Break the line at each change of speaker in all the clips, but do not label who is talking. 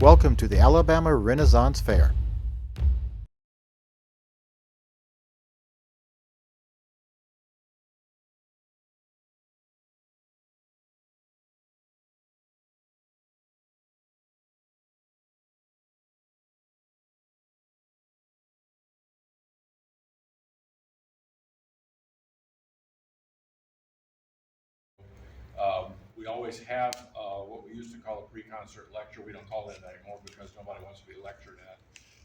Welcome to the Alabama Renaissance Fair.
We always have what we used to call a pre-concert lecture. We don't call it that anymore because nobody wants to be lectured at.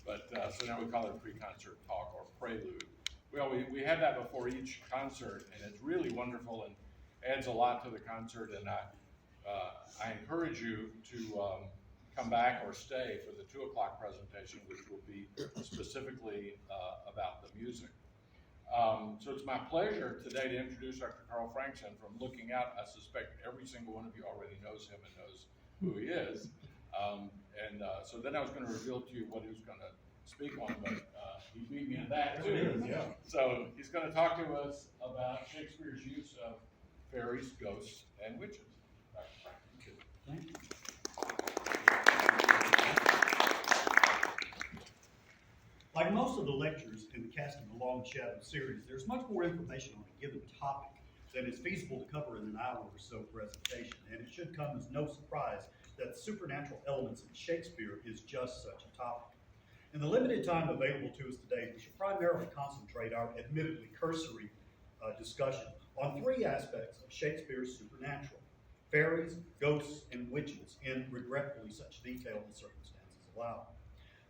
But so now we call it a pre-concert talk or prelude. We have that before each concert, and it's really wonderful and adds a lot to the concert. And I encourage you to come back or stay for the 2 o'clock presentation, which will be specifically about the music. So it's my pleasure today to introduce Dr. Carl Frankson. From looking out, I suspect every single one of you already knows him and knows who he is. So then I was going to reveal to you what he was going to speak on, but he beat me in that too.
Yeah.
So he's going to talk to us about Shakespeare's use of fairies, ghosts, and witches. Dr. Frankson.
Thank you. Like most of the lectures in the Casting a Long Shadow series, there's much more information on a given topic than is feasible to cover in an hour or so presentation, and it should come as no surprise that supernatural elements in Shakespeare is just such a topic. In the limited time available to us today, we should primarily concentrate our admittedly cursory discussion on three aspects of Shakespeare's supernatural: fairies, ghosts, and witches, in regretfully such detail as circumstances allow.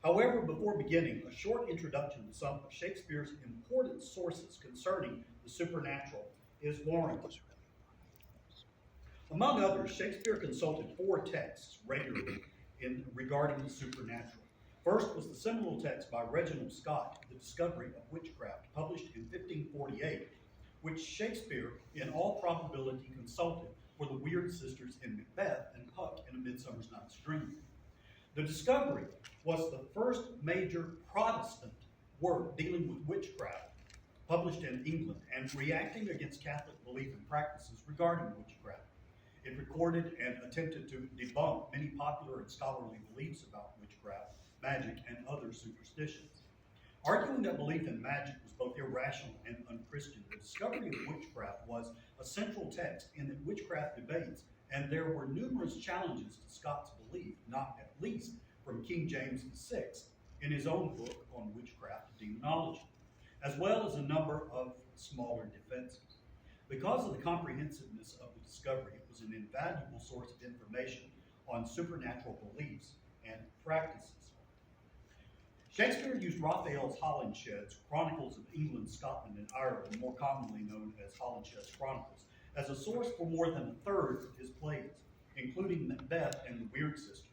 However, before beginning, a short introduction to some of Shakespeare's important sources concerning the supernatural is warranted. Among others, Shakespeare consulted four texts regularly regarding the supernatural. First was the seminal text by Reginald Scott, The Discovery of Witchcraft, published in 1548, which Shakespeare, in all probability, consulted for the weird sisters in Macbeth and Puck in A Midsummer Night's Dream. The Discovery was the first major Protestant work dealing with witchcraft, published in England and reacting against Catholic belief and practices regarding witchcraft. It recorded and attempted to debunk many popular and scholarly beliefs about witchcraft, magic, and other superstitions. Arguing that belief in magic was both irrational and unchristian, The Discovery of Witchcraft was a central text in the witchcraft debates, and there were numerous challenges to Scott's belief, not at least from King James VI in his own book on witchcraft and demonology, as well as a number of smaller defenses. Because of the comprehensiveness of the discovery, it was an invaluable source of information on supernatural beliefs and practices. Shakespeare used Raphael's Holinshed's Chronicles of England, Scotland, and Ireland, more commonly known as Holinshed's Chronicles, as a source for more than a third of his plays, including Macbeth and the Weird Sisters,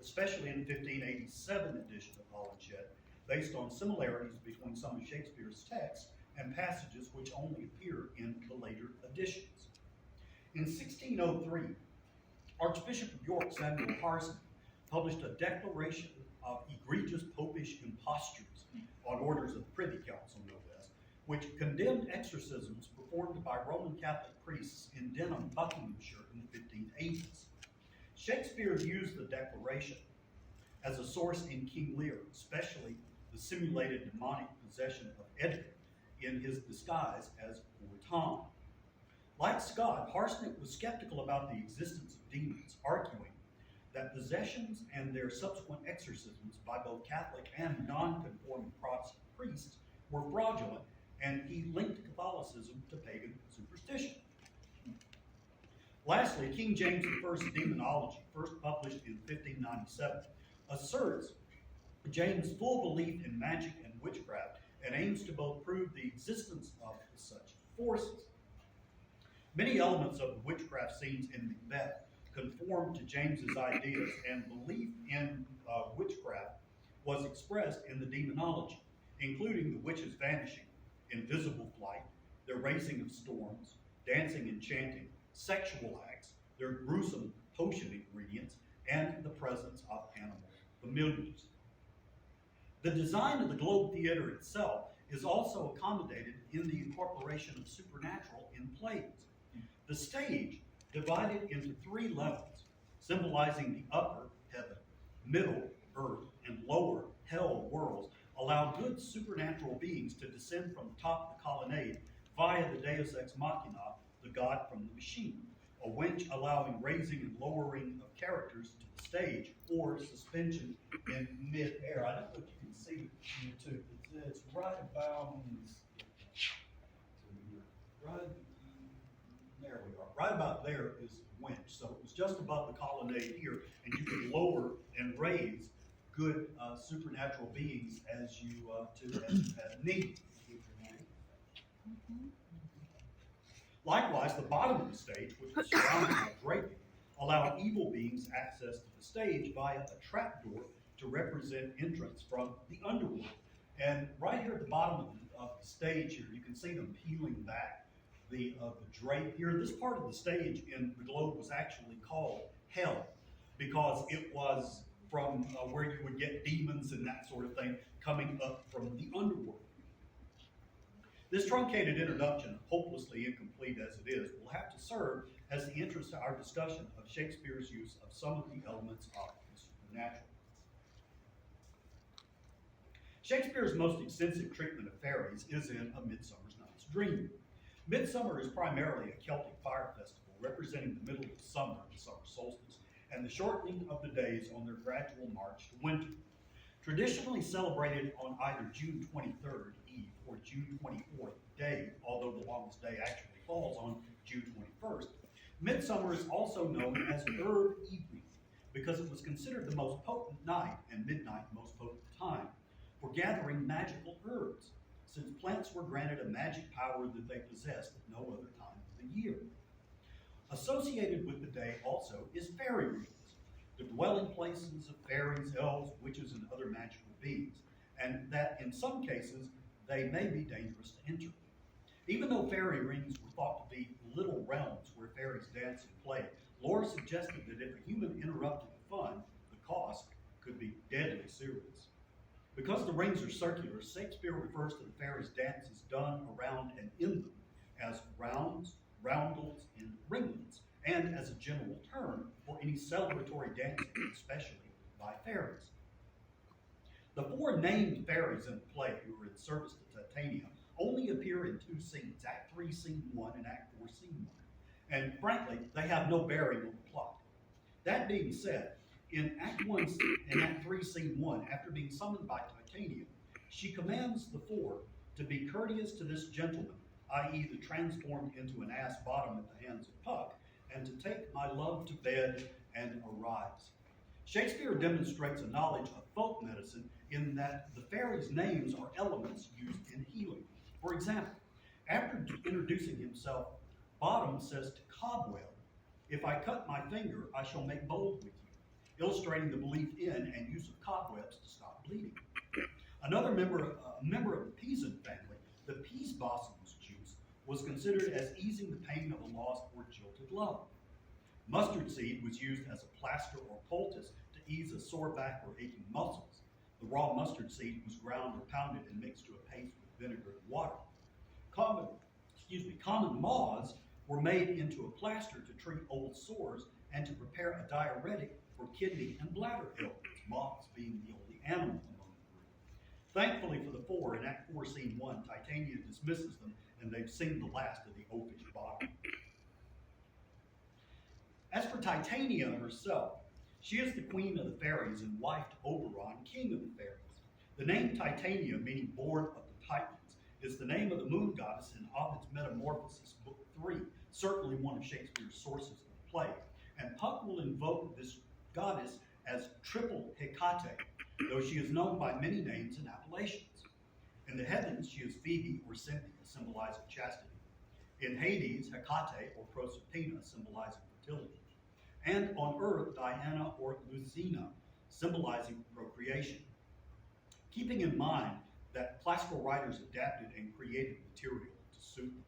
especially in the 1587 edition of Holinshed, based on similarities between some of Shakespeare's texts and passages which only appear in the later editions. In 1603, Archbishop of York Samuel Parson published a declaration of egregious popish impostures on orders of the Privy Council, no less, which condemned exorcisms performed by Roman Catholic priests in Denham, Buckinghamshire in the 1580s. Shakespeare used the declaration as a source in King Lear, especially the simulated demonic possession of Edgar in his disguise as Poor Tom. Like Scott, Harsnet was skeptical about the existence of demons, arguing that possessions and their subsequent exorcisms by both Catholic and non-conforming Protestant priests were fraudulent, and he linked Catholicism to pagan superstition. Lastly, King James I's Demonology, first published in 1597, asserts James' full belief in magic and witchcraft and aims to both prove the existence of such forces. Many elements of the witchcraft scenes in Macbeth conformed to James's ideas, and belief in witchcraft was expressed in the demonology, including the witches vanishing, invisible flight, their raising of storms, dancing and chanting, sexual acts, their gruesome potion ingredients, and the presence of animal familiars. The design of the Globe Theater itself is also accommodated in the incorporation of supernatural in plays. The stage divided into three levels, symbolizing the upper heaven, middle, earth, and lower, hell worlds allow good supernatural beings to descend from the top of the colonnade via the Deus Ex Machina, the god from the machine, a winch allowing raising and lowering of characters to the stage or suspension in mid-air. I don't know if you can see it here too. It's right about, right there we are. Right about there is the winch. So it was just above the colonnade here, and you can lower and raise good supernatural beings as you have need. Likewise, the bottom of the stage, which was surrounded by draping, allowed evil beings access to the stage via a trapdoor to represent entrance from the underworld. And right here at the bottom of the stage here, you can see them peeling back the drape here. This part of the stage in the globe was actually called Hell because it was from where you would get demons and that sort of thing coming up from the underworld. This truncated introduction, hopelessly incomplete as it is, will have to serve as the entrance to our discussion of Shakespeare's use of some of the elements of the supernatural. Shakespeare's most extensive treatment of fairies is in A Midsummer Night's Dream. Midsummer is primarily a Celtic fire festival representing the middle of summer, the summer solstice, and the shortening of the days on their gradual march to winter. Traditionally celebrated on either June 23rd Eve or June 24th day, although the longest day actually falls on June 21st, Midsummer is also known as Herb Evening because it was considered the most potent night and midnight most potent time for gathering magical herbs, since plants were granted a magic power that they possessed at no other time of the year. Associated with the day also is fairy rings, the dwelling places of fairies, elves, witches, and other magical beings, and that in some cases they may be dangerous to enter. Even though fairy rings were thought to be little realms where fairies danced and played, lore suggested that if a human interrupted the fun, the cost could be deadly serious. Because the rings are circular, Shakespeare refers to the fairies' dances done around and in them as rounds, roundels, and ringlets, and as a general term for any celebratory dancing, especially by fairies. The four named fairies in the play who are in service to Titania only appear in two scenes, Act 3, Scene 1, and Act 4, Scene 1. And frankly, they have no bearing on the plot. That being said, in Act 1 and Act 3, Scene 1, after being summoned by Titania, she commands the four to be courteous to this gentleman, i.e. the transformed into an ass bottom at the hands of Puck, and to take my love to bed and arise. Shakespeare demonstrates a knowledge of folk medicine in that the fairies' names are elements used in healing. For example, after introducing himself, Bottom says to Cobweb, "If I cut my finger, I shall make bold with you," illustrating the belief in and use of cobwebs to stop bleeding. Another member of the Pisan family, the peas blossom's juice, was considered as easing the pain of a lost or jilted love. Mustard seed was used as a plaster or poultice to ease a sore back or aching muscles. The raw mustard seed was ground or pounded and mixed to a paste with vinegar and water. Common moths were made into a plaster to treat old sores and to prepare a diuretic for kidney and bladder ailments, moths being the only animal among the group. Thankfully for the four, in Act 4, Scene 1, Titania dismisses them and they've seen the last of the oafish Bottom. As for Titania herself, she is the queen of the fairies and wife to Oberon, king of the fairies. The name Titania, meaning born of the Titans, is the name of the moon goddess in Ovid's Metamorphosis, Book 3, certainly one of Shakespeare's sources of the play. And Puck will invoke this goddess as Triple Hecate, though she is known by many names and appellations. In the heavens, she is Phoebe or Cynthia, symbolizing chastity. In Hades, Hecate or Proserpina, symbolizing fertility. And on earth, Diana or Lucina, symbolizing procreation. Keeping in mind that classical writers adapted and created material to suit them.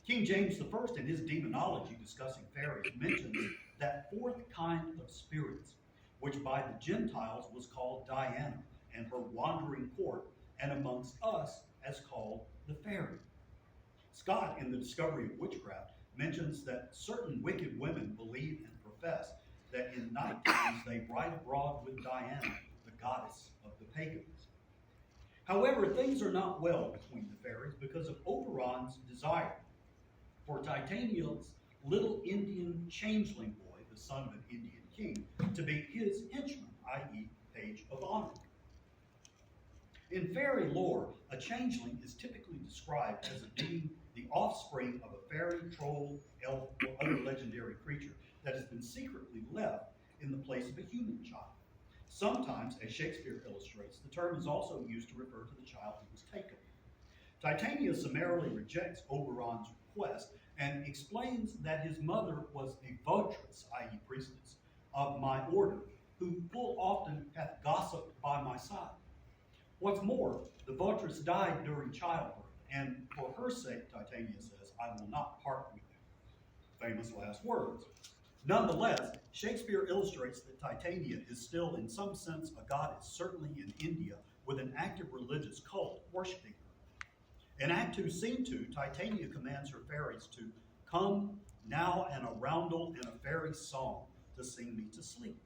King James I, in his demonology discussing fairies, mentions that fourth kind of spirits, which by the Gentiles was called Diana and her wandering court, and amongst us as called the fairy. Scott, in The Discovery of Witchcraft, mentions that certain wicked women believe and profess that in night times they ride abroad with Diana, the goddess of the pagans. However, things are not well between the fairies because of Oberon's desire for Titania's little Indian changeling boy, the son of an Indian king, to be his henchman, i.e. page of honor. In fairy lore, a changeling is typically described as being the offspring of a fairy, troll, elf, or other legendary creature that has been secretly left in the place of a human child. Sometimes, as Shakespeare illustrates, the term is also used to refer to the child who was taken. Titania summarily rejects Oberon's request and explains that his mother was a votress, i.e. priestess, of my order, who full often hath gossiped by my side. What's more, the votress died during childbirth, and for her sake, Titania says, I will not part with you. Famous last words. Nonetheless, Shakespeare illustrates that Titania is still in some sense a goddess, certainly in India, with an active religious cult worshiping her. In Act 2, Scene 2, Titania commands her fairies to come now and a roundel and a fairy song to sing me to sleep.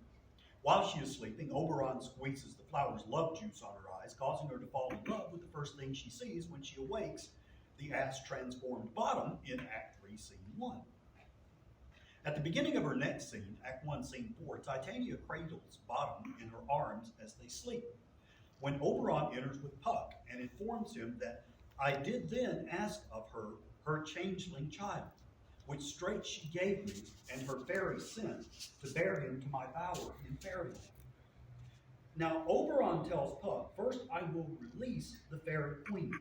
While she is sleeping, Oberon squeezes the flower's love juice on her eyes, causing her to fall in love with the first thing she sees when she awakes, the ass-transformed bottom in Act 3, Scene 1. At the beginning of her next scene, Act 1, Scene 4, Titania cradles Bottom in her arms as they sleep. When Oberon enters with Puck and informs him that I did then ask of her her changeling child, which straight she gave me, and her fairy sent to bear him to my bower in fairyland. Now Oberon tells Puck, first I will release the fairy queen.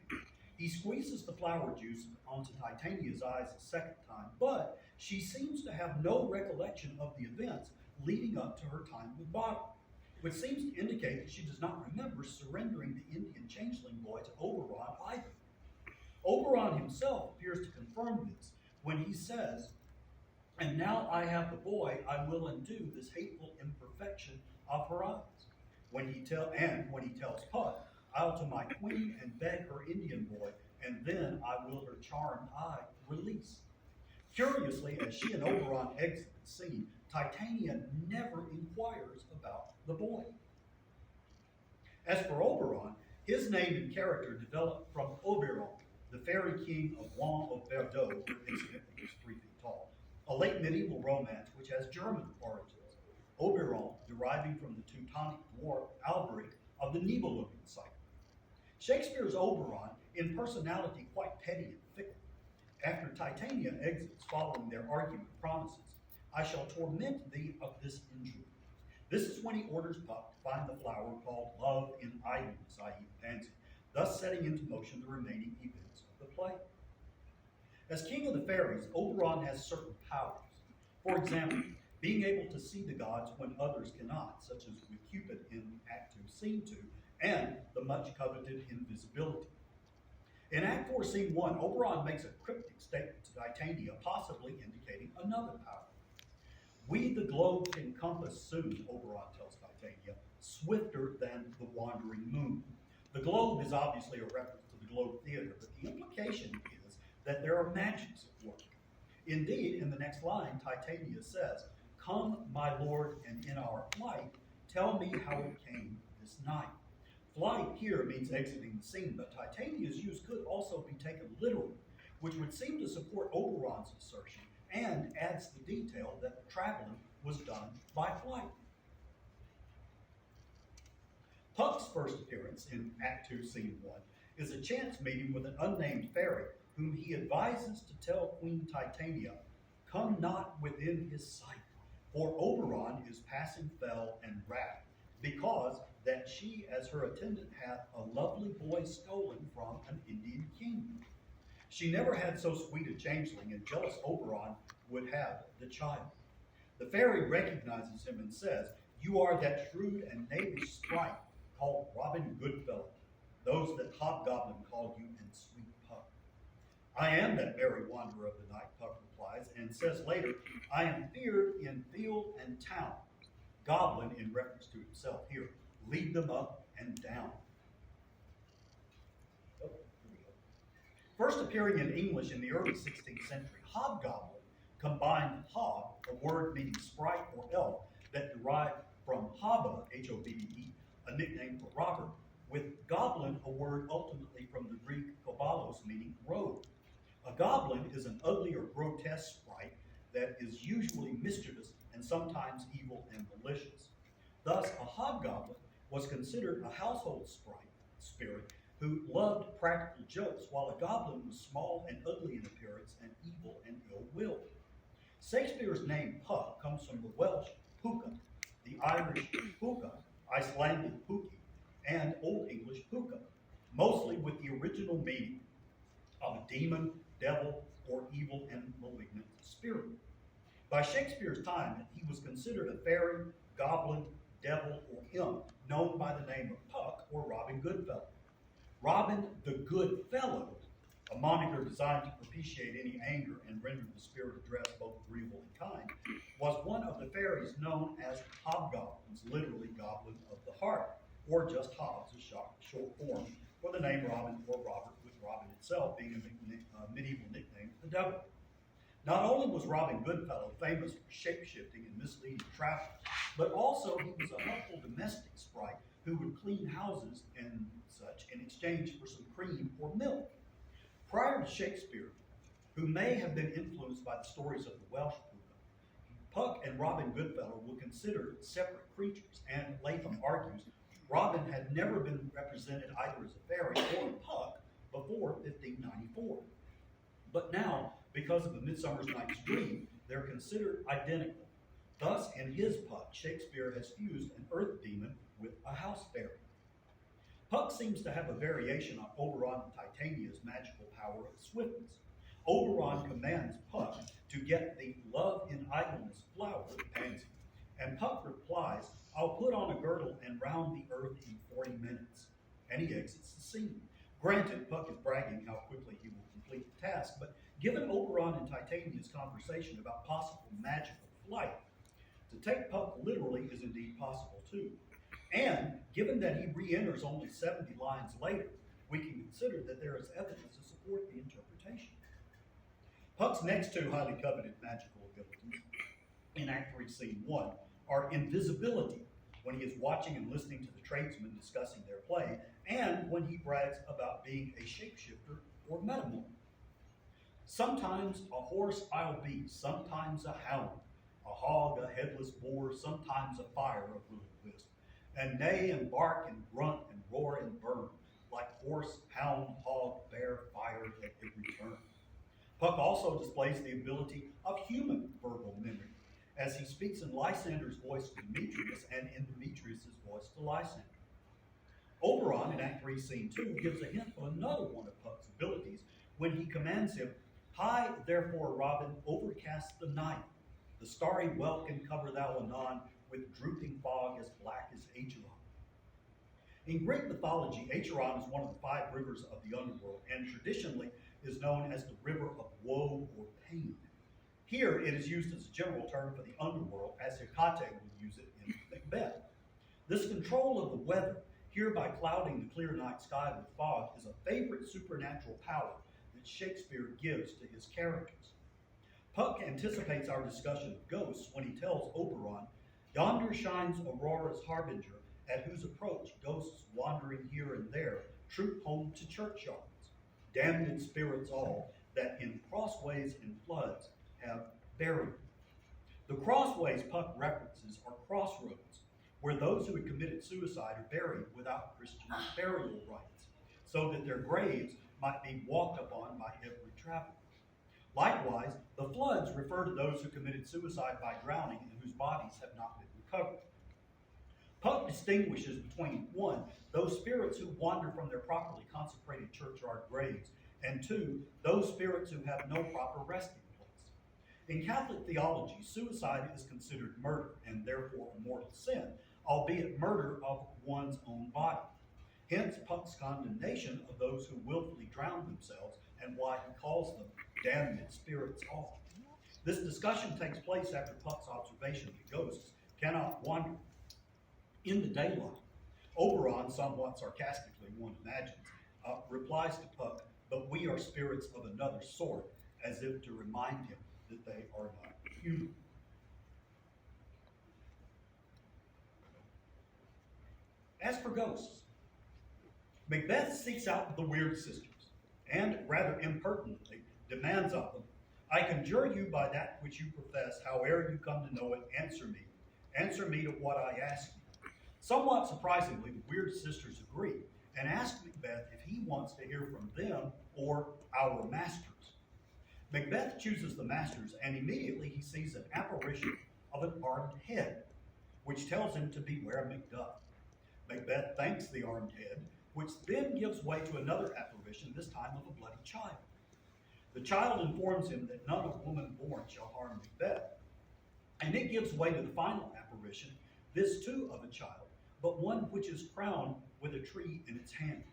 He squeezes the flower juice onto Titania's eyes a second time, but she seems to have no recollection of the events leading up to her time with Bottom, which seems to indicate that she does not remember surrendering the Indian changeling boy to Oberon either. Oberon himself appears to confirm this when he says, and now I have the boy, I will undo this hateful imperfection of her eyes. When he tells Puck, I'll to my queen and beg her Indian boy, and then I will her charmed eye release. Curiously, as she and Oberon exit the scene, Titania never inquires about the boy. As for Oberon, his name and character developed from Oberon, the fairy king of Juan of Bordeaux, who incidentally was 3 feet tall, a late medieval romance which has German origins. Oberon deriving from the Teutonic dwarf Alberic of the Nibelungen cycle. Shakespeare's Oberon, in personality quite petty and fickle. After Titania exits following their argument, promises, I shall torment thee of this injury. This is when he orders Puck to find the flower called Love in Idleness, i.e. pansy, thus setting into motion the remaining events of the play. As king of the fairies, Oberon has certain powers. For example, being able to see the gods when others cannot, such as with Cupid in Act 2, Scene 2, and the much coveted invisibility. In Act 4, Scene 1, Oberon makes a cryptic statement to Titania, possibly indicating another power. We the globe can compass soon, Oberon tells Titania, swifter than the wandering moon. The globe is obviously a reference to the Globe Theater, but the implication is that there are magics at work. Indeed, in the next line, Titania says, come, my lord, and in our flight, tell me how it came this night. Flight here means exiting the scene, but Titania's use could also be taken literally, which would seem to support Oberon's assertion and adds the detail that the traveling was done by flight. Puck's first appearance in Act 2, Scene 1 is a chance meeting with an unnamed fairy whom he advises to tell Queen Titania, come not within his sight, for Oberon is passing fell and wrath, because that she as her attendant hath a lovely boy stolen from an Indian king. She never had so sweet a changeling, and jealous Oberon would have the child. The fairy recognizes him and says, you are that shrewd and knavish sprite called Robin Goodfellow, those that hobgoblin called you and sweet Puck. I am that merry wanderer of the night, Puck replies, and says later, I am feared in field and town. Goblin, in reference to himself here, lead them up and down. Oh, here we go. First appearing in English in the early 16th century, hobgoblin combined hob, a word meaning sprite or elf, that derive from Hobbe, H-O-B-B-E, a nickname for Robert, with goblin a word ultimately from the Greek kobalos, meaning rogue. A goblin is an ugly or grotesque sprite that is usually mischievous and sometimes evil and malicious. Thus, a hobgoblin was considered a household spirit who loved practical jokes, while a goblin was small and ugly in appearance and evil and ill-willed. Shakespeare's name Puck comes from the Welsh puka, the Irish puka, Icelandic puki, and Old English puka, mostly with the original meaning of a demon, devil, or evil and malignant spirit. By Shakespeare's time, he was considered a fairy, goblin, devil, or imp, known by the name of Puck or Robin Goodfellow. Robin the Good Fellow, a moniker designed to propitiate any anger and render the spirit address both agreeable and kind, was one of the fairies known as hobgoblins, literally goblin of the heart, or just hobs, a short form for the name Robin or Robert, with Robin itself being a medieval nickname for the devil. Not only was Robin Goodfellow famous for shape-shifting and misleading travelers, but also he was a helpful domestic sprite who would clean houses and such in exchange for some cream or milk. Prior to Shakespeare, who may have been influenced by the stories of the Welsh puka, Puck and Robin Goodfellow were considered separate creatures, and Latham argues Robin had never been represented either as a fairy or a Puck before 1594. But now, because of A Midsummer Night's Dream, they're considered identical. Thus, in his Puck, Shakespeare has fused an earth demon with a house fairy. Puck seems to have a variation on Oberon and Titania's magical power of swiftness. Oberon commands Puck to get the love in idleness flower, the pansy, and Puck replies, "I'll put on a girdle and round the earth in 40 minutes. And he exits the scene. Granted, Puck is bragging how quickly he will complete the task, but given Oberon and Titania's conversation about possible magical flight, to take Puck literally is indeed possible too. And given that he re-enters only 70 lines later, we can consider that there is evidence to support the interpretation. Puck's next two highly coveted magical abilities in Act 3, Scene 1 are invisibility, when he is watching and listening to the tradesmen discussing their play, and when he brags about being a shapeshifter or metamorph. Sometimes a horse I'll be, sometimes a hound, a hog, a headless boar, sometimes a fire of little wisp, and neigh and bark and grunt and roar and burn, like horse, hound, hog, bear, fire at every turn. Puck also displays the ability of human verbal mimicry, as he speaks in Lysander's voice to Demetrius and in Demetrius' voice to Lysander. Oberon in Act 3, Scene 2 gives a hint of another one of Puck's abilities when he commands him, "High, therefore, Robin, overcast the night. The starry welkin cover thou anon with drooping fog as black as Acheron." In Greek mythology, Acheron is one of the 5 rivers of the underworld and traditionally is known as the river of woe or pain. Here, it is used as a general term for the underworld, as Hecate would use it in Macbeth. This control of the weather, here by clouding the clear night sky with fog, is a favorite supernatural power that Shakespeare gives to his characters. Puck anticipates our discussion of ghosts when he tells Oberon, "Yonder shines Aurora's harbinger, at whose approach ghosts wandering here and there troop home to churchyards, damned spirits all, that in crossways and floods have buried." The crossways Puck references are crossroads, where those who had committed suicide are buried without Christian burial rites, so that their graves might be walked upon by every traveler. Likewise, the floods refer to those who committed suicide by drowning and whose bodies have not been recovered. Puck distinguishes between 1, those spirits who wander from their properly consecrated churchyard graves, and 2, those spirits who have no proper resting place. In Catholic theology, suicide is considered murder and therefore a mortal sin, albeit murder of one's own body. Hence Puck's condemnation of those who willfully drown themselves and why he calls them damned spirits all. This discussion takes place after Puck's observation that ghosts cannot wander in the daylight. Oberon, somewhat sarcastically one imagines, replies to Puck, "But we are spirits of another sort," as if to remind him that they are not human. As for ghosts, Macbeth seeks out the weird sisters, and rather impertinently demands of them, I conjure you by that which you profess, howe'er you come to know it, answer me. Answer me to what I ask you. Somewhat surprisingly, the weird sisters agree and ask Macbeth if he wants to hear from them or our masters. Macbeth chooses the masters, and immediately he sees an apparition of an armed head, which tells him to beware Macduff. Macbeth thanks the armed head, which then gives way to another apparition, this time of a bloody child. The child informs him that none of woman born shall harm Macbeth, and it gives way to the final apparition, this too of a child, but one which is crowned with a tree in its hand.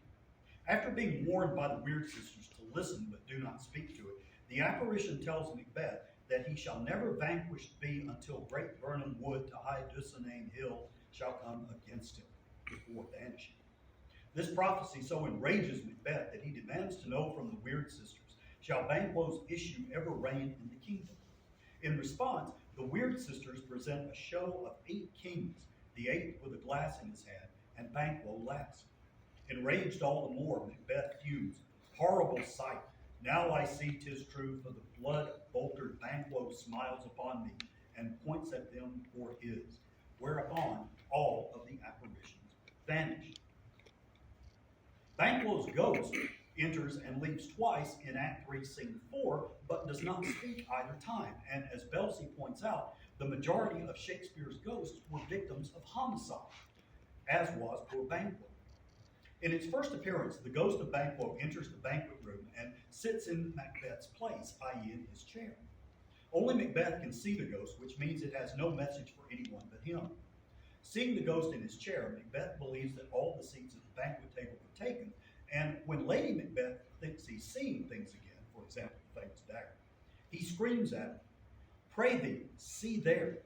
After being warned by the weird sisters to listen but do not speak to it, the apparition tells Macbeth that he shall never vanquished be until great Birnam wood to high Dunsinane hill shall come against him, before vanishing. This prophecy so enrages Macbeth that he demands to know from the weird sisters, shall Banquo's issue ever reign in the kingdom? In response, the weird sisters present a show of 8 kings, the 8th with a glass in his hand, and Banquo last. Enraged all the more, Macbeth fumes, horrible sight. Now I see 'tis true, for the blood-boltered Banquo smiles upon me, and points at them for his, whereupon all of the apparitions vanish. Banquo's ghost enters and leaves twice in Act 3, Scene 4, but does not speak either time. And as Belsey points out, the majority of Shakespeare's ghosts were victims of homicide, as was poor Banquo. In its first appearance, the ghost of Banquo enters the banquet room and sits in Macbeth's place, i.e. in his chair. Only Macbeth can see the ghost, which means it has no message for anyone but him. Seeing the ghost in his chair, Macbeth believes that all the seats at the banquet table were taken, and when Lady Macbeth thinks he's seeing things again, for example, the famous dagger, he screams at him, Pray thee, see there.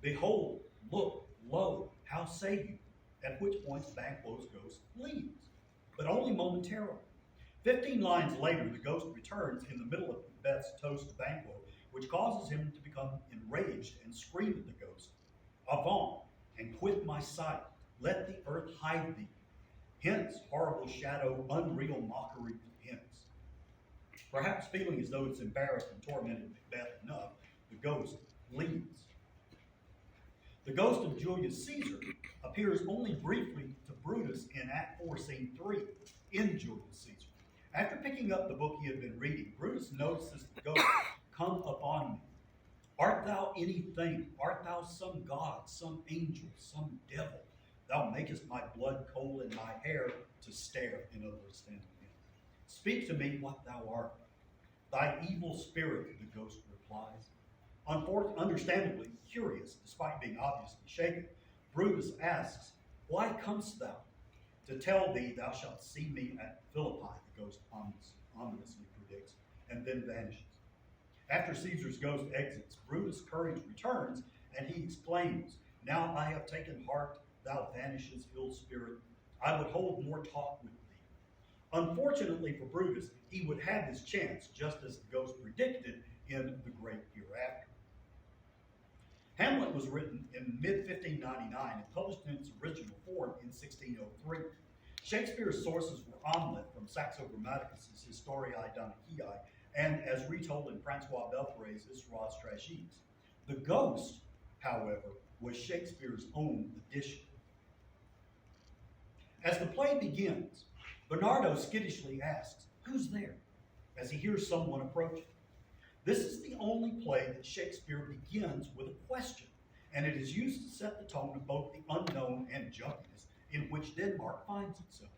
Behold, look, lo, how say you? At which point Banquo's ghost leaves, but only momentarily. 15 lines later, the ghost returns in the middle of Macbeth's toast to Banquo, which causes him to become enraged and scream at the ghost, Avaunt, and quit my sight, let the earth hide thee. Hence, horrible shadow, unreal mockery hence. Perhaps feeling as though it's embarrassed and tormented Macbeth enough, the ghost leaves. The ghost of Julius Caesar appears only briefly to Brutus in Act 4, Scene 3, in Julius Caesar. After picking up the book he had been reading, Brutus notices the ghost come upon me. Art thou anything? Art thou some god, some angel, some devil? Thou makest my blood cold and my hair to stare, in other words, stand again. Speak to me what thou art. Thy evil spirit, the ghost replies. Understandably curious, despite being obviously shaken, Brutus asks, Why comest thou? To tell thee thou shalt see me at Philippi, the ghost ominously predicts, and then vanishes. After Caesar's ghost exits, Brutus' courage returns, and he exclaims, Now I have taken heart, thou vanishes, ill spirit. I would hold more talk with thee. Unfortunately for Brutus, he would have his chance, just as the ghost predicted in The Great Hereafter. Hamlet was written in mid-1599 and published in its original form in 1603. Shakespeare's sources were Omelette from Saxo Grammaticus' Historiae Danicae, and as retold in Francois Belfray's Histoires Tragiques. The ghost, however, was Shakespeare's own addition. As the play begins, Bernardo skittishly asks, Who's there? As he hears someone approaching. This is the only play that Shakespeare begins with a question, and it is used to set the tone of both the unknown and jumpiness in which Denmark finds itself.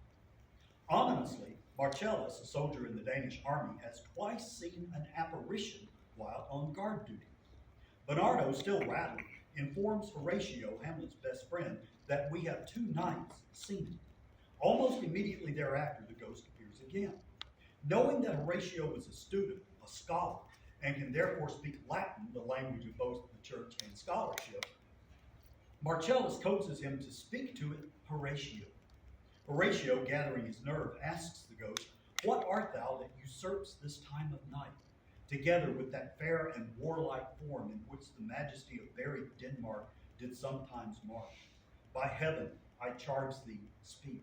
Ominously, Marcellus, a soldier in the Danish army, has twice seen an apparition while on guard duty. Bernardo, still rattled, informs Horatio, Hamlet's best friend, that we have 2 nights seen it. Almost immediately thereafter, the ghost appears again. Knowing that Horatio is a student, a scholar, and can therefore speak Latin, the language of both the church and scholarship, Marcellus coaxes him to speak to it, Horatio. Horatio, gathering his nerve, asks the ghost, What art thou that usurps this time of night, together with that fair and warlike form in which the majesty of buried Denmark did sometimes march? By heaven, I charge thee, speak.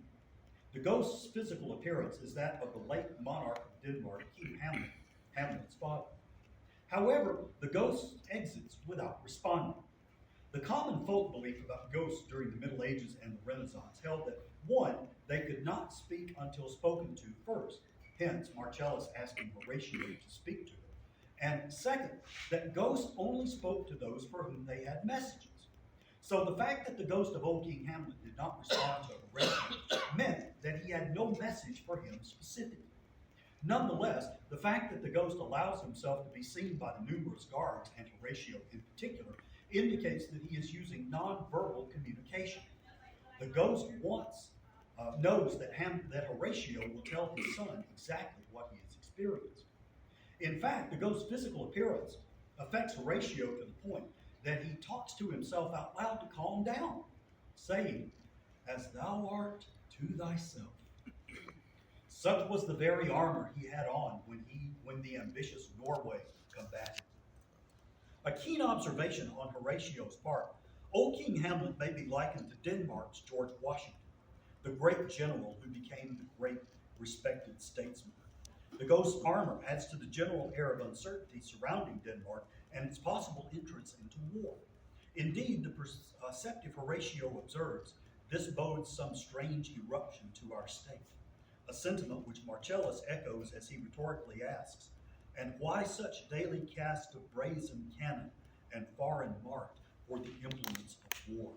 The ghost's physical appearance is that of the late monarch of Denmark, King Hamlet, Hamlet's father. However, the ghost exits without responding. The common folk belief about ghosts during the Middle Ages and the Renaissance held that, one, they could not speak until spoken to first, hence Marcellus asking Horatio to speak to them, and second, that ghosts only spoke to those for whom they had messages. So the fact that the ghost of old King Hamlet did not respond to Horatio meant that he had no message for him specifically. Nonetheless, the fact that the ghost allows himself to be seen by the numerous guards, and Horatio in particular, indicates that he is using nonverbal communication. The ghost knows that Horatio will tell his son exactly what he has experienced. In fact, the ghost's physical appearance affects Horatio to the point that he talks to himself out loud to calm down, saying, "As thou art to thyself." Such was the very armor he had on when the ambitious Norway combated. A keen observation on Horatio's part, old King Hamlet may be likened to Denmark's George Washington, the great general who became the great respected statesman. The ghost's armor adds to the general air of uncertainty surrounding Denmark and its possible entrance into war. Indeed, the perceptive Horatio observes, this bodes some strange eruption to our state, a sentiment which Marcellus echoes as he rhetorically asks, and why such daily cast of brazen cannon and foreign mart for the implements of war?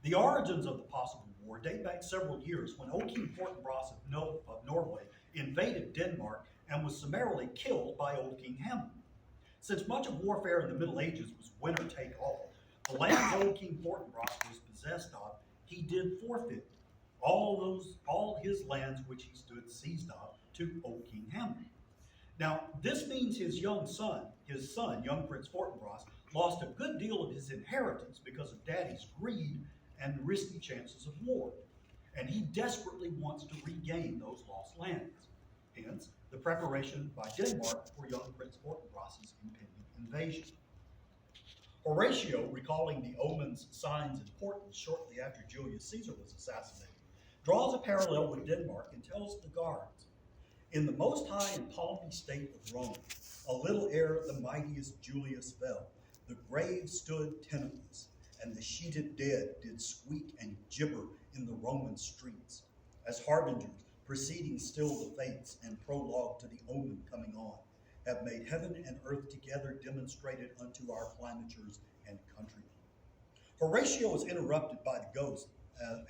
The origins of the possible war date back several years when old King Fortinbras of Norway invaded Denmark and was summarily killed by old King Hamlet. Since much of warfare in the Middle Ages was winner take all, the lands old King Fortinbras was possessed of, he did forfeit all his lands which he stood seized of to old King Hamlet. Now, this means his son, young Prince Fortinbras, lost a good deal of his inheritance because of daddy's greed and the risky chances of war. And he desperately wants to regain those lost lands. Hence, the preparation by Denmark for young Prince Fortinbras's impending invasion. Horatio, recalling the omens, signs, and portents shortly after Julius Caesar was assassinated, draws a parallel with Denmark and tells the guards, "In the most high and palmy state of Rome, a little ere the mightiest Julius fell, the grave stood tenantless, and the sheeted dead did squeak and gibber in the Roman streets, as harbingers, preceding still the fates, and prologue to the omen coming on, have made heaven and earth together demonstrated unto our climatures and countrymen." Horatio is interrupted by the ghost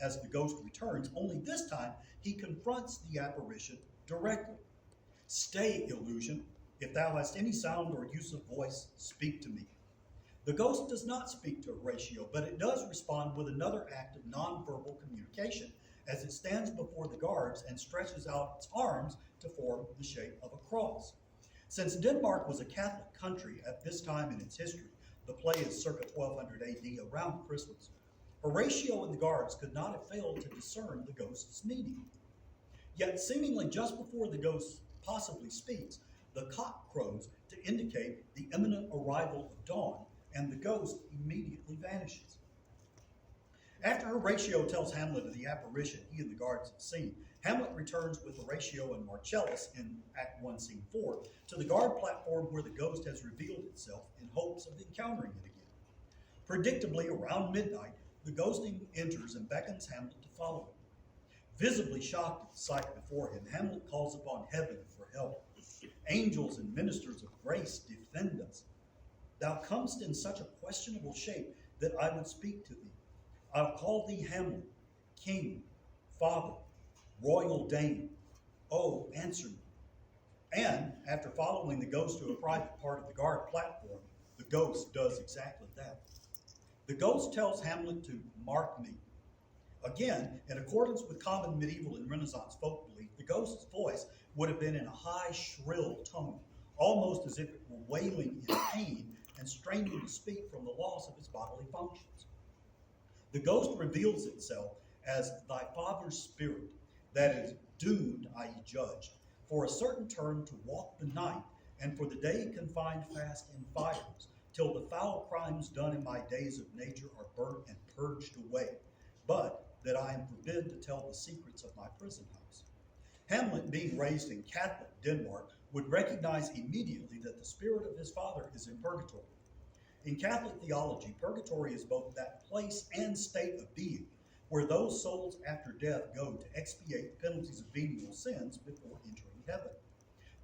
as the ghost returns, only this time he confronts the apparition directly. "Stay, illusion. If thou hast any sound or use of voice, speak to me." The ghost does not speak to Horatio, but it does respond with another act of nonverbal communication as it stands before the guards and stretches out its arms to form the shape of a cross. Since Denmark was a Catholic country at this time in its history, the play is circa 1200 AD, around Christmas, Horatio and the guards could not have failed to discern the ghost's meaning. Yet seemingly just before the ghost possibly speaks, the cock crows to indicate the imminent arrival of dawn, and the ghost immediately vanishes. After Horatio tells Hamlet of the apparition he and the guards have seen, Hamlet returns with Horatio and Marcellus in Act 1, Scene 4 to the guard platform where the ghost has revealed itself in hopes of encountering it again. Predictably, around midnight, the ghost enters and beckons Hamlet to follow him. Visibly shocked at the sight before him, Hamlet calls upon heaven for help. "Angels and ministers of grace, defend us. Thou comest in such a questionable shape that I would speak to thee. I'll call thee Hamlet, king, father, royal dame. Oh, answer me." And after following the ghost to a private part of the guard platform, the ghost does exactly that. The ghost tells Hamlet to mark me. Again, in accordance with common medieval and Renaissance folk belief, the ghost's voice would have been in a high, shrill tone, almost as if it were wailing in pain and straining to speak from the loss of its bodily functions. The ghost reveals itself as thy father's spirit, that is doomed, i.e. judged, for a certain term to walk the night, and for the day confined fast in fires, till the foul crimes done in my days of nature are burnt and purged away. but that I am forbid to tell the secrets of my prison house. Hamlet, being raised in Catholic Denmark, would recognize immediately that the spirit of his father is in purgatory. In Catholic theology, purgatory is both that place and state of being where those souls after death go to expiate the penalties of venial sins before entering heaven.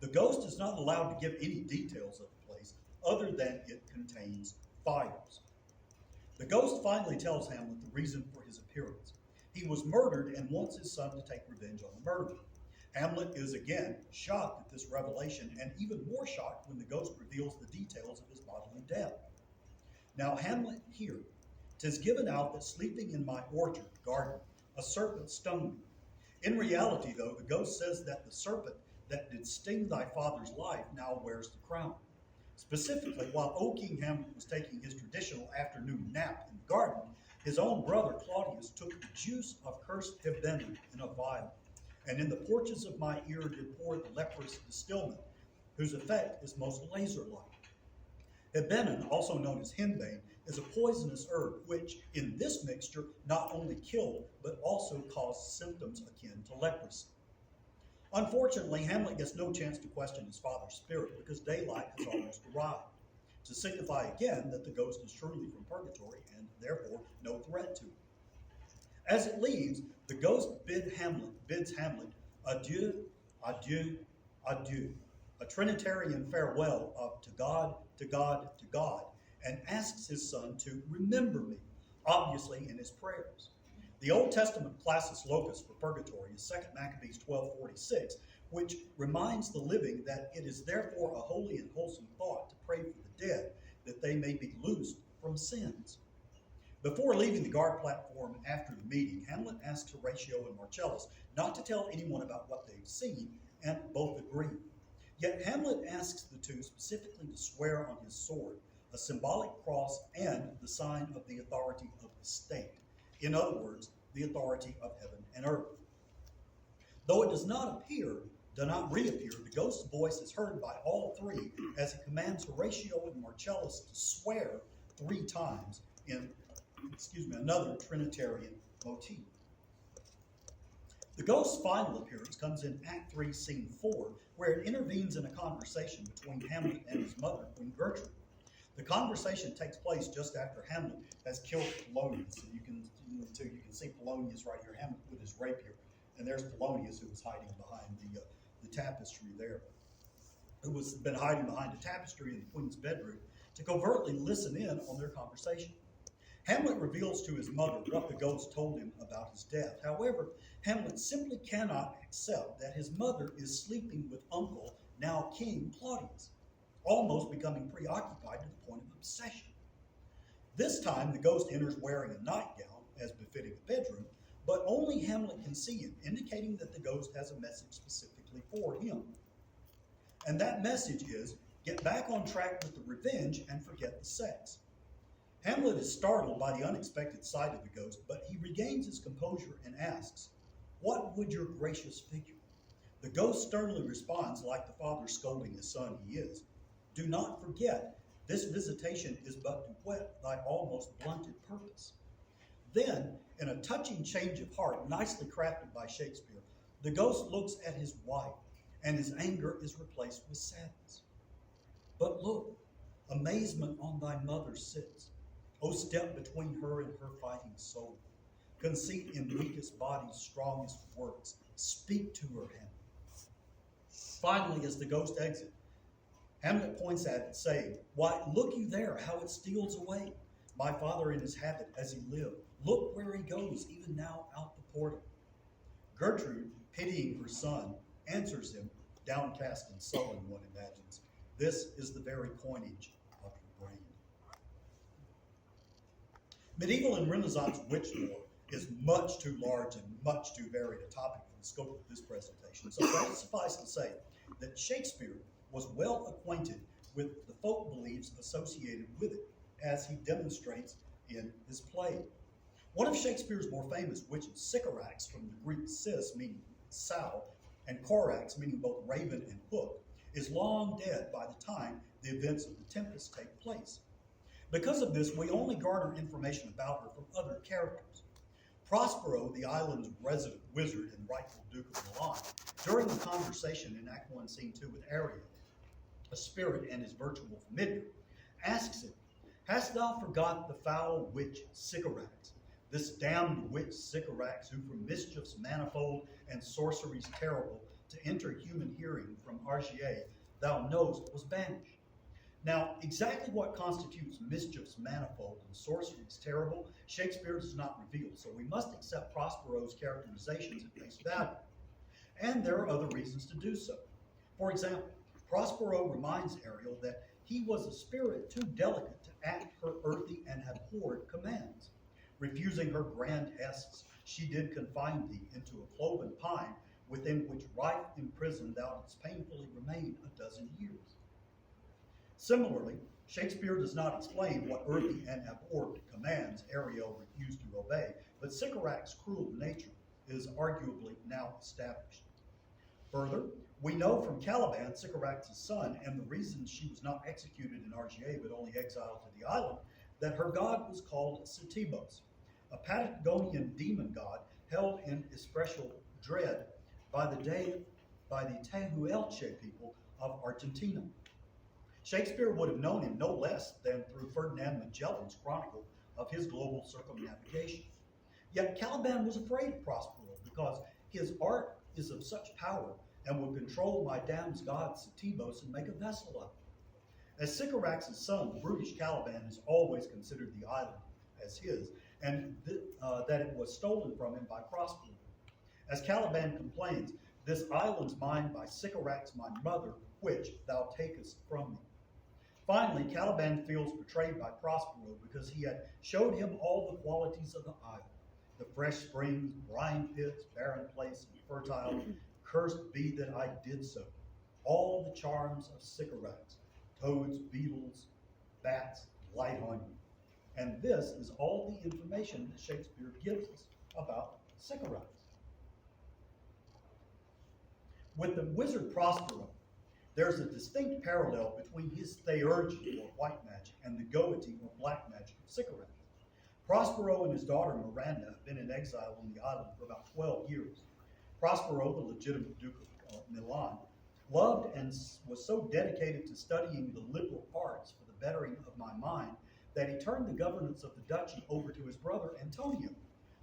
The ghost is not allowed to give any details of the place other than it contains fires. The ghost finally tells Hamlet the reason for his appearance. He was murdered and wants his son to take revenge on the murderer. Hamlet is again shocked at this revelation and even more shocked when the ghost reveals the details of his bodily death. Now Hamlet here, 'tis given out that sleeping in my orchard garden, a serpent stung me. In reality, though, the ghost says that the serpent that did sting thy father's life now wears the crown. Specifically, while O King Hamlet was taking his traditional afternoon nap in the garden, his own brother Claudius took the juice of cursed Hebenen in a vial, and in the porches of my ear did pour the leprous distilment, whose effect is most laser-like. Hebenen, also known as henbane, is a poisonous herb which, in this mixture, not only killed, but also caused symptoms akin to leprosy. Unfortunately, Hamlet gets no chance to question his father's spirit because daylight has almost arrived, to signify again that the ghost is truly from purgatory and therefore no threat to him. As it leaves, the ghost bids Hamlet adieu, adieu, adieu, a Trinitarian farewell of to God, to God, to God, and asks his son to remember me, obviously in his prayers. The Old Testament classis locus for purgatory is 2 Maccabees 12:46, which reminds the living that it is therefore a holy and wholesome thought to pray for the dead, that they may be loosed from sins. Before leaving the guard platform after the meeting, Hamlet asks Horatio and Marcellus not to tell anyone about what they've seen, and both agree. Yet Hamlet asks the two specifically to swear on his sword, a symbolic cross and the sign of the authority of the state. In other words, the authority of heaven and earth. Though it does not reappear, the ghost's voice is heard by all three as he commands Horatio and Marcellus to swear 3 times in, another Trinitarian motif. The ghost's final appearance comes in Act 3, Scene 4, where it intervenes in a conversation between Hamlet and his mother, Queen Gertrude. The conversation takes place just after Hamlet has killed Polonius, and you can see Polonius right here, Hamlet with his rapier, and there's Polonius who was hiding behind the tapestry there, who was been hiding behind a tapestry in the queen's bedroom to covertly listen in on their conversation. Hamlet reveals to his mother what the ghost told him about his death. However, Hamlet simply cannot accept that his mother is sleeping with uncle, now King Claudius, almost becoming preoccupied to the point of obsession. This time, the ghost enters wearing a nightgown, as befitting a bedroom, but only Hamlet can see him, indicating that the ghost has a message specifically for him. And that message is, get back on track with the revenge and forget the sex. Hamlet is startled by the unexpected sight of the ghost, but he regains his composure and asks, "What would your gracious figure?" The ghost sternly responds, like the father scolding his son he is, "Do not forget, this visitation is but to whet thy almost blunted purpose." Then, in a touching change of heart, nicely crafted by Shakespeare, the ghost looks at his wife, and his anger is replaced with sadness. "But look, amazement on thy mother sits. O step between her and her fighting soul. Conceit in weakest body's strongest works. Speak to her, Hamlet." Finally, as the ghost exits, Hamlet points at it, saying, "Why, look you there, how it steals away. My father in his habit as he lived. Look where he goes, even now out the portal." Gertrude, pitying her son, answers him, downcast and sullen, one imagines, "This is the very coinage of your brain." Medieval and Renaissance witch lore is much too large and much too varied a topic for the scope of this presentation, so suffice to say that Shakespeare was well acquainted with the folk beliefs associated with it, as he demonstrates in his play. One of Shakespeare's more famous witches, Sycorax, from the Greek sis, meaning sow, and corax, meaning both raven and hook, is long dead by the time the events of the Tempest take place. Because of this, we only garner information about her from other characters. Prospero, the island's resident wizard and rightful Duke of Milan, during a conversation in Act 1, Scene 2 with Ariel, a spirit and his virtual familiar, asks him, "Hast thou forgot the foul witch Sycorax, this damned witch Sycorax, who from mischiefs manifold and sorceries terrible to enter human hearing from Argier thou knowest was banished?" Now, exactly what constitutes mischiefs manifold and sorceries terrible, Shakespeare does not reveal, so we must accept Prospero's characterizations at face value. And there are other reasons to do so. For example, Prospero reminds Ariel that he was a spirit too delicate to act her earthy and abhorred commands. Refusing her grand hests, she did confine thee into a cloven pine, within which rife imprisoned thou didst painfully remain a dozen years. Similarly, Shakespeare does not explain what earthy and abhorred commands Ariel refused to obey, but Sycorax's cruel nature is arguably now established. Further, we know from Caliban, Sycorax's son, and the reason she was not executed in Argier but only exiled to the island, that her god was called Setebos, a Patagonian demon god held in especial dread by the Tehuelche people of Argentina. Shakespeare would have known him no less than through Ferdinand Magellan's chronicle of his global circumnavigation. Yet Caliban was afraid of Prospero because his art is of such power and will control my damned god Setebos and make a vessel of it. As Sycorax's son, the brutish Caliban has always considered the island as his, and that it was stolen from him by Prospero. As Caliban complains, "This island's mine by Sycorax my mother, which thou takest from me." Finally, Caliban feels betrayed by Prospero because he had showed him all the qualities of the isle, the fresh springs, brine pits, barren place, and fertile. Cursed be that I did so. All the charms of Sycorax, toads, beetles, bats, light on you. And this is all the information that Shakespeare gives us about Sycorax. With the wizard Prospero, there's a distinct parallel between his theurgy, or white magic, and the goeity, or black magic, of Sycorax. Prospero and his daughter Miranda have been in exile on the island for about 12 years. Prospero, the legitimate Duke of Milan, loved and was so dedicated to studying the liberal arts for the bettering of my mind that he turned the governance of the duchy over to his brother Antonio,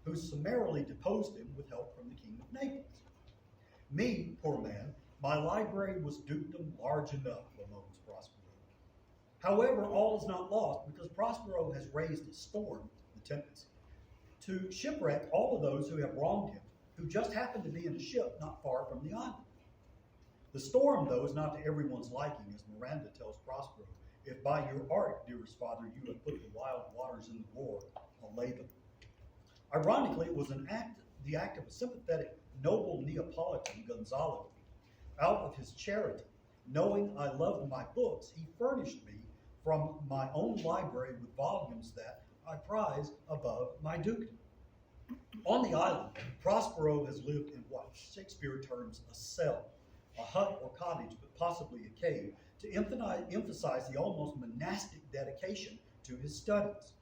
who summarily deposed him with help from the King of Naples. Me, poor man, my library was dukedom large enough, bemoans Prospero. However, all is not lost because Prospero has raised a storm, the tempest, to shipwreck all of those who have wronged him, who just happen to be in a ship not far from the island. The storm, though, is not to everyone's liking, as Miranda tells Prospero, "If by your art, dearest father, you have put the wild waters in the war, allay them." Ironically, it was the act of a sympathetic, noble Neapolitan, Gonzalo. Out of his charity, knowing I loved my books, he furnished me from my own library with volumes that I prize above my dukedom. On the island, Prospero has lived in what Shakespeare terms a cell, a hut or cottage, but possibly a cave, to emphasize the almost monastic dedication to his studies.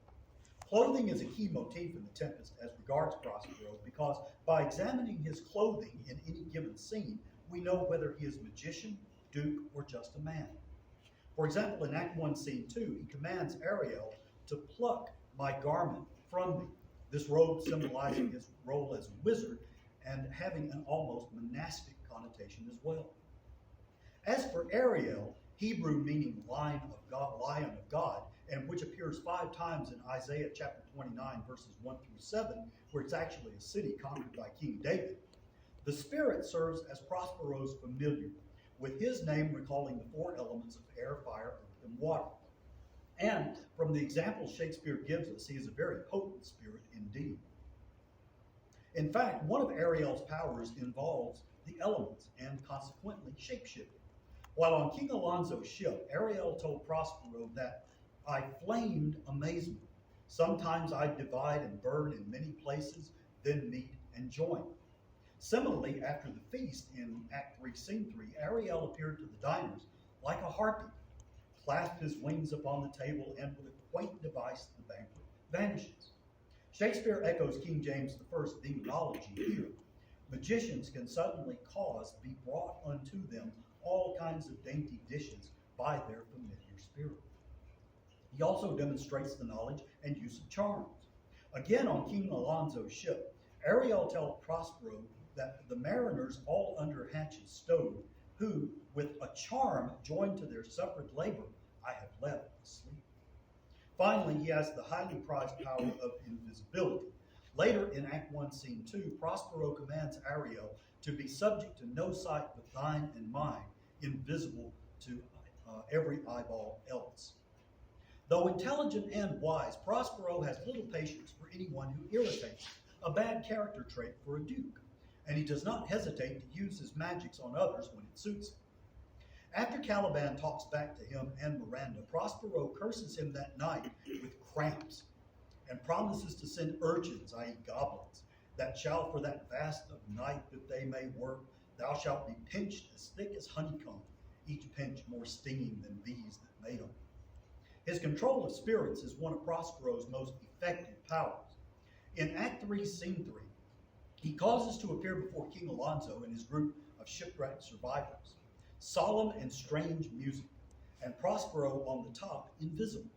Clothing is a key motif in The Tempest as regards Prospero because by examining his clothing in any given scene, we know whether he is magician, duke, or just a man. For example, in Act 1, Scene 2, he commands Ariel to pluck my garment from me, this robe symbolizing his role as a wizard and having an almost monastic connotation as well. As for Ariel, Hebrew meaning lion of God, and which appears 5 times in Isaiah chapter 29, verses 1 through 7, where it's actually a city conquered by King David, the spirit serves as Prospero's familiar, with his name recalling the 4 elements of air, fire, earth, and water. And from the examples Shakespeare gives us, he is a very potent spirit indeed. In fact, one of Ariel's powers involves the elements and consequently shapeshifting. While on King Alonso's ship, Ariel told Prospero that I flamed amazement. Sometimes I divide and burn in many places, then meet and join. Similarly, after the feast in Act 3, Scene 3, Ariel appeared to the diners like a harpy, clasped his wings upon the table, and with a quaint device the banquet vanishes. Shakespeare echoes King James I's demonology here. Magicians can suddenly cause be brought unto them all kinds of dainty dishes by their familiar spirit. He also demonstrates the knowledge and use of charms. Again, on King Alonso's ship, Ariel tells Prospero that the mariners all under hatches stowed, who, with a charm joined to their suffered labor, I have left asleep. Finally, he has the highly prized power of invisibility. Later in Act 1, Scene 2, Prospero commands Ariel to be subject to no sight but thine and mine, invisible to every eyeball else. Though intelligent and wise, Prospero has little patience for anyone who irritates him, a bad character trait for a duke, and he does not hesitate to use his magics on others when it suits him. After Caliban talks back to him and Miranda, Prospero curses him that night with cramps and promises to send urchins, i.e. goblins, that shall for that vast of night that they may work, thou shalt be pinched as thick as honeycomb, each pinch more stinging than bees that made them. His control of spirits is one of Prospero's most effective powers. In Act 3, Scene 3, he causes to appear before King Alonso and his group of shipwrecked survivors. Solemn and strange music, and Prospero on the top, invisible.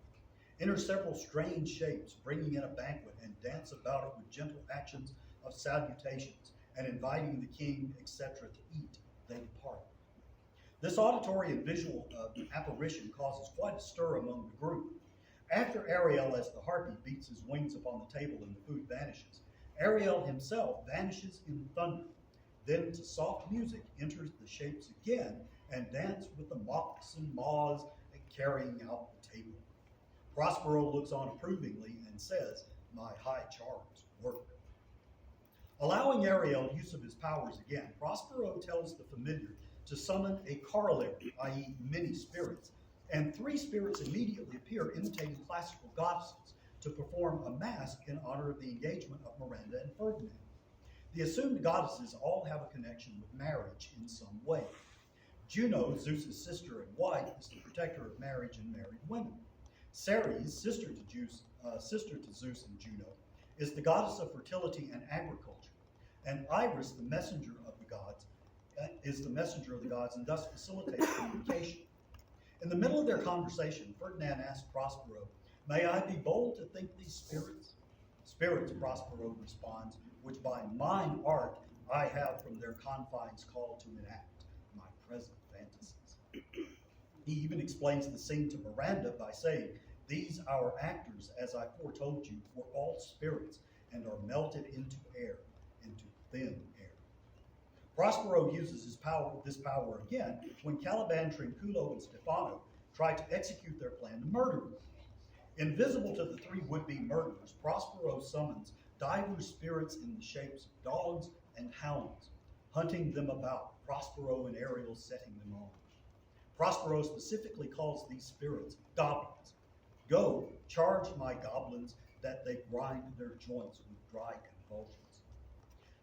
Enter several strange shapes, bringing in a banquet, and dance about it with gentle actions of salutations, and inviting the king, etc., to eat. They depart. This auditory and visual apparition causes quite a stir among the group. After Ariel, as the harpy, beats his wings upon the table and the food vanishes, Ariel himself vanishes in thunder. Then, to soft music, enters the shapes again and dance with the mops and maws and carrying out the table. Prospero looks on approvingly and says, "My high charms work." Allowing Ariel use of his powers again, Prospero tells the familiar to summon a corollary, i.e. many spirits, and 3 spirits immediately appear imitating classical goddesses to perform a masque in honor of the engagement of Miranda and Ferdinand. The assumed goddesses all have a connection with marriage in some way. Juno, Zeus's sister and wife, is the protector of marriage and married women. Ceres, sister to Zeus and Juno, is the goddess of fertility and agriculture. And Iris, the messenger of the gods, is the messenger of the gods and thus facilitates communication. In the middle of their conversation, Ferdinand asks Prospero, "May I be bold to think these spirits?" "Spirits," Prospero responds, "which by mine art I have from their confines called to enact my present fantasies." He even explains the scene to Miranda by saying, "These our actors, as I foretold you, were all spirits and are melted into air, into thin air." Prospero uses this power again when Caliban, Trinculo, and Stefano try to execute their plan to murder him. Invisible to the 3 would-be murderers, Prospero summons divers spirits in the shapes of dogs and hounds, hunting them about, Prospero and Ariel setting them on. Prospero specifically calls these spirits goblins. "Go, charge my goblins that they grind their joints with dry convulsions."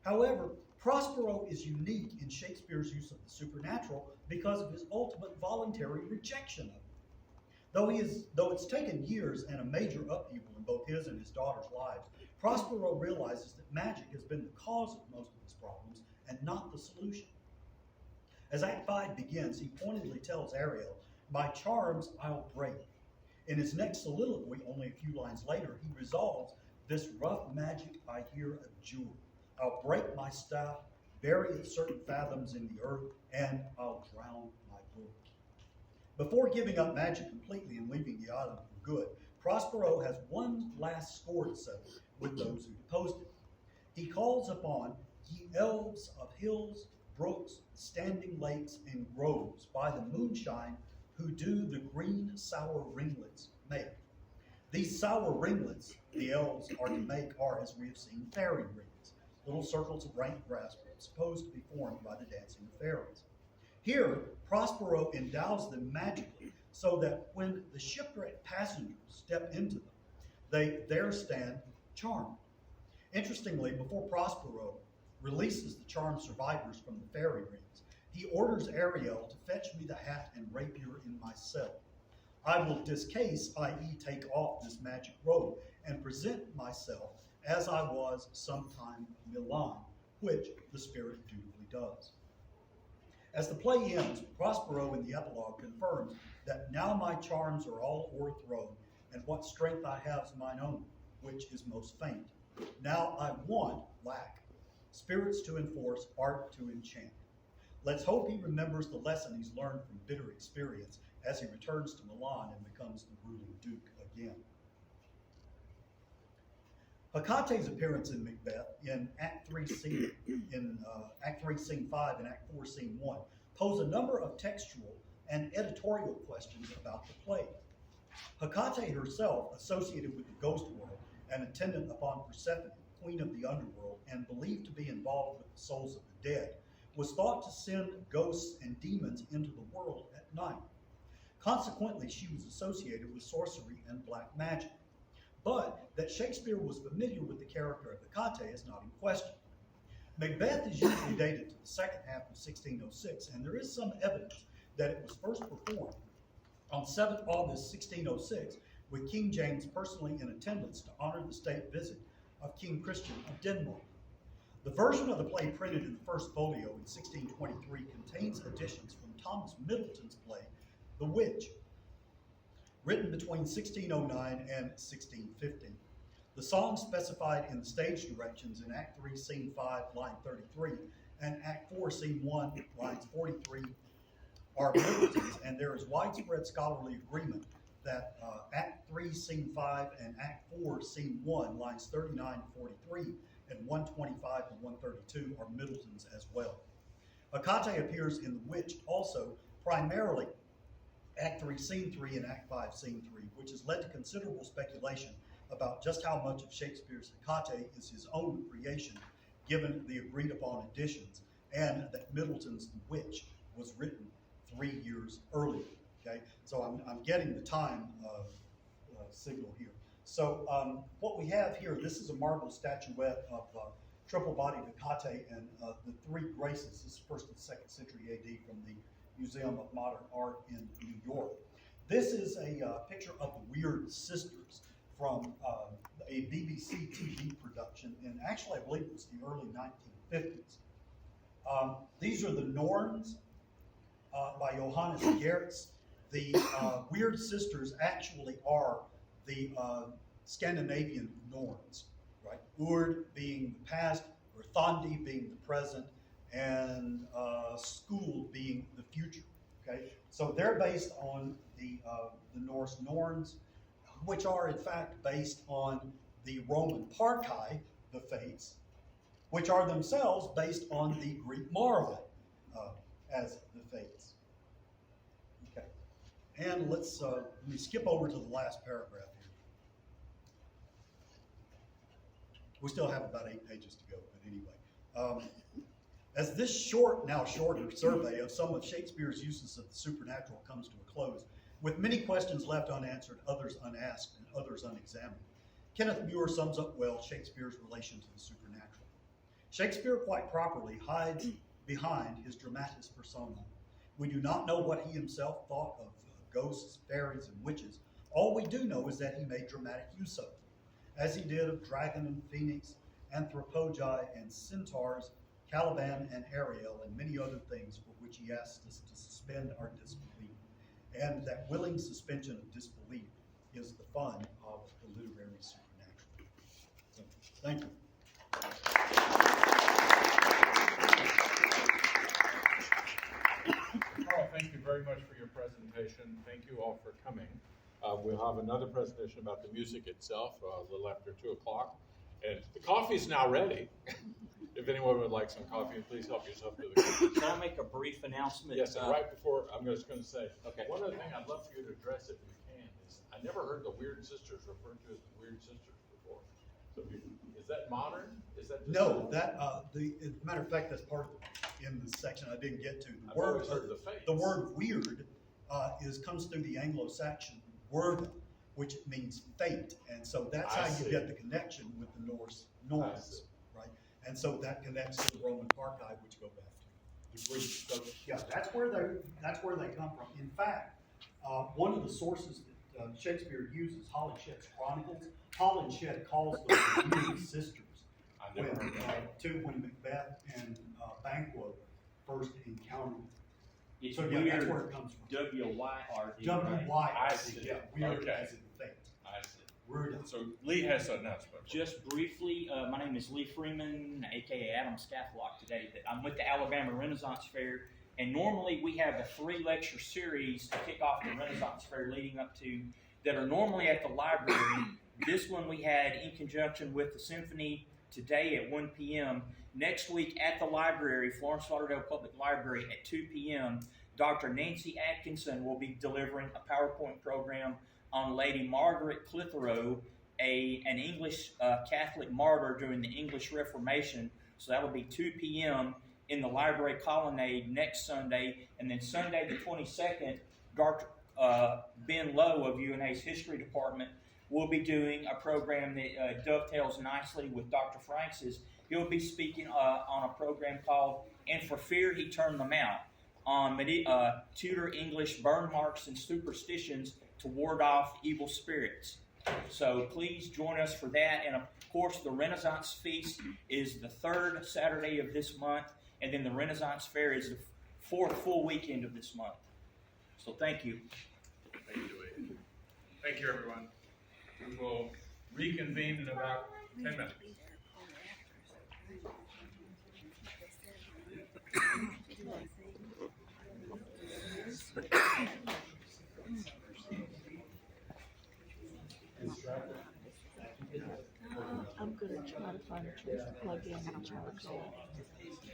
However, Prospero is unique in Shakespeare's use of the supernatural because of his ultimate voluntary rejection of it. Though it's taken years and a major upheaval in both his and his daughter's lives, Prospero realizes that magic has been the cause of most of his problems and not the solution. As Act 5 begins, he pointedly tells Ariel, "My charms I'll break." In his next soliloquy, only a few lines later, he resolves, "This rough magic I here abjure. I'll break my staff, bury it certain fathoms in the earth, and I'll drown my book." Before giving up magic completely and leaving the island for good, Prospero has one last score to settle with those who deposed him. He calls upon "ye elves of hills, brooks, standing lakes, and groves, by the moonshine, who do the green sour ringlets make." These sour ringlets the elves are to make are, as we have seen, fairy rings, little circles of rank grass supposed to be formed by the dancing of fairies. Here, Prospero endows them magically so that when the shipwrecked passengers step into them, they there stand charmed. Interestingly, before Prospero releases the charmed survivors from the fairy rings, he orders Ariel to fetch me the hat and rapier in my cell. "I will discase, i.e. take off this magic robe, and present myself as I was sometime Milan, which the spirit dutifully does. As the play ends, Prospero in the epilogue confirms that now my charms are all o'erthrown, and what strength I have's mine own, which is most faint. Now I want, lack, spirits to enforce, art to enchant. Let's hope he remembers the lesson he's learned from bitter experience as he returns to Milan and becomes the ruling duke again. Hecate's appearance in Macbeth in Act 3, Scene, Act 3, Scene 5 and Act 4, Scene 1 pose a number of textual and editorial questions about the play. Hecate herself, associated with the ghost world and attendant upon Persephone, queen of the underworld, and believed to be involved with the souls of the dead, was thought to send ghosts and demons into the world at night. Consequently, she was associated with sorcery and black magic. But that Shakespeare was familiar with the character of Hecate is not in question. Macbeth is usually dated to the second half of 1606, and there is some evidence that it was first performed on 7th August 1606, with King James personally in attendance to honor the state visit of King Christian of Denmark. The version of the play printed in the first folio in 1623 contains additions from Thomas Middleton's play, The Witch, written between 1609 and 1615. The songs specified in the stage directions in Act 3, Scene 5, line 33, and Act 4, Scene 1, lines 43, are Middleton's, and there is widespread scholarly agreement that Act 3, Scene 5, and Act 4, Scene 1, lines 39 to 43, and 125 and 132 are Middleton's as well. Hecate appears in The Witch also, primarily Act 3, Scene 3, and Act 5, Scene 3, which has led to considerable speculation about just how much of Shakespeare's Hecate is his own creation, given the agreed upon additions, and that Middleton's The Witch was written 3 years earlier. Okay, so I'm getting the time signal here. So what we have here, this is a marble statuette of triple-bodied Hecate and the three Graces. This is 1st and 2nd century AD from the Museum of Modern Art in New York. This is a picture of the Weird Sisters from a BBC TV production, and actually I believe it was the early 1950s. These are the Norns by Johannes Geertz. The Weird Sisters actually are the Scandinavian Norns, right? Urd being the past, or Thandi being the present, and Skuld being the future. Okay, so they're based on the Norse Norns, which are in fact based on the Roman Parcae, the Fates, which are themselves based on the Greek Marae as the Fates. Okay, and let me skip over to the last paragraph here. We still have about 8 pages to go, but anyway. As this short, now shorter, survey of some of Shakespeare's uses of the supernatural comes to a close, with many questions left unanswered, others unasked, and others unexamined, Kenneth Muir sums up well Shakespeare's relation to the supernatural. Shakespeare quite properly hides behind his dramatis personae. We do not know what he himself thought of ghosts, fairies, and witches. All we do know is that he made dramatic use of them, as he did of dragon and phoenix, anthropomorphi and centaurs, Caliban and Ariel, and many other things for which he asked us to suspend our disbelief. And that willing suspension of disbelief is the fun of the literary supernatural. So, thank you.
Carl, thank you very much for your presentation. Thank you all for coming. We'll have another presentation about the music itself a little after 2 o'clock. And the coffee is now ready. If anyone would like some coffee, please help yourself to the coffee.
Can I make a brief announcement?
Yes, and right before, I'm just going to say,
Okay.
one other thing I'd love for you to address if you can is, I never heard the Weird Sisters referred to as the Weird Sisters before. So is that modern? Is that just
No, that as a matter of fact, that's part of in the section I didn't get to.
I've always heard the Fates.
The word weird comes through the Anglo-Saxon word, which means fate, and so that's
I
how
see.
you get the connection with the Norse Norns, right? And so that connects to the Roman Parcae, which go back to the Greeks. So yeah, that's where they come from. In fact, one of the sources Shakespeare uses Holinshed's Chronicles. Holinshed calls them the Weird Sisters.
I
When,
never heard that.
when Macbeth and Banquo first encountered.
It's
So yeah,
weird.
that's where it comes from.
W-Y-R-D.
W-Y,
I see,
yeah, weird
okay.
as in fate.
I see.
Weird.
So Lee has an announcement.
Just briefly, my name is Lee Freeman, aka Adam Scathlock today. I'm with the Alabama Renaissance Fair, and normally we have a 3-lecture series to kick off the Renaissance Fair leading up to that are normally at the library. This one we had in conjunction with the symphony today at 1 p.m. Next week at the library, Florence Lauderdale Public Library at 2 p.m., Dr. Nancy Atkinson will be delivering a PowerPoint program on Lady Margaret Clitheroe, an English Catholic martyr during the English Reformation. So that'll be 2 p.m. in the library colonnade next Sunday. And then Sunday the 22nd, Dr. Ben Lowe of UNA's History Department will be doing a program that dovetails nicely with Dr. Franks's. He'll be speaking on a program called "And for Fear He Turned Them Out" on Tudor English burn marks and superstitions to ward off evil spirits. So please join us for that. And of course, the Renaissance Feast is the 3rd Saturday of this month, and then the Renaissance Fair is the 4th full weekend of this month. So thank you.
Thank you, Lee. Thank you, everyone. We will reconvene in about 10 minutes.
I'm gonna try to find a chance to plug in and charge it.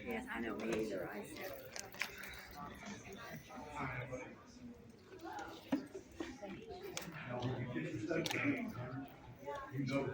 Yes, I know, me either, I said.
You know.